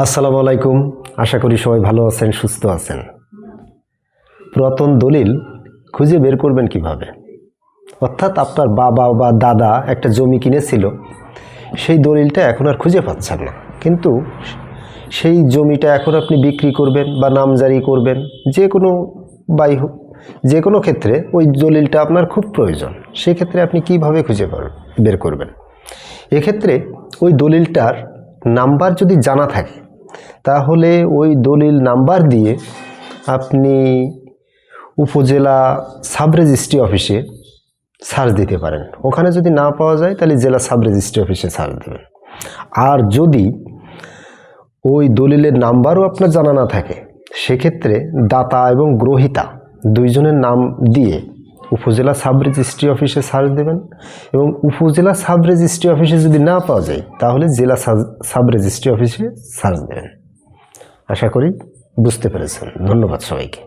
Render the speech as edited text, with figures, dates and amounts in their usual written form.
আসসালামু আলাইকুম। আশা করি সবাই ভালো আছেন, সুস্থ আছেন। পুরাতন দলিল খুঁজে বের করবেন কিভাবে? অর্থাৎ আপনার বাবা বা দাদা একটা জমি কিনেছিল, সেই দলিলটা এখন আর খুঁজে পাচ্ছেন না, কিন্তু সেই জমিটা এখন আপনি বিক্রি করবেন বা নামজারি করবেন, যে কোনো ক্ষেত্রে ওই দলিলটা আপনার খুব প্রয়োজন। সেক্ষেত্রে আপনি কিভাবে খুঁজে বের করবেন? এক্ষেত্রে ওই দলিলটার নাম্বার যদি জানা থাকে, তাহলে ওই দলিল নাম্বার দিয়ে আপনি উপজেলা সাব রেজিস্ট্রি অফিসে সার্চ দিতে পারেন। ওখানে যদি না পাওয়া যায় তাহলে জেলা সাব রেজিস্ট্রি অফিসে সার্চ দেবেন। আর যদি ওই দলিলের নাম্বারও আপনার জানা না থাকে, সেক্ষেত্রে দাতা এবং গ্রহীতা দুইজনের নাম দিয়ে উপজেলা সাব রেজিস্ট্রি অফিসে সার্চ দেবেন, এবং উপজেলা সাব রেজিস্ট্রি অফিসে যদি না পাওয়া যায় তাহলে জেলা সাব রেজিস্ট্রি অফিসে সার্চ দেবেন। আশা করি বুঝতে পেরেছেন। ধন্যবাদ সবাইকে।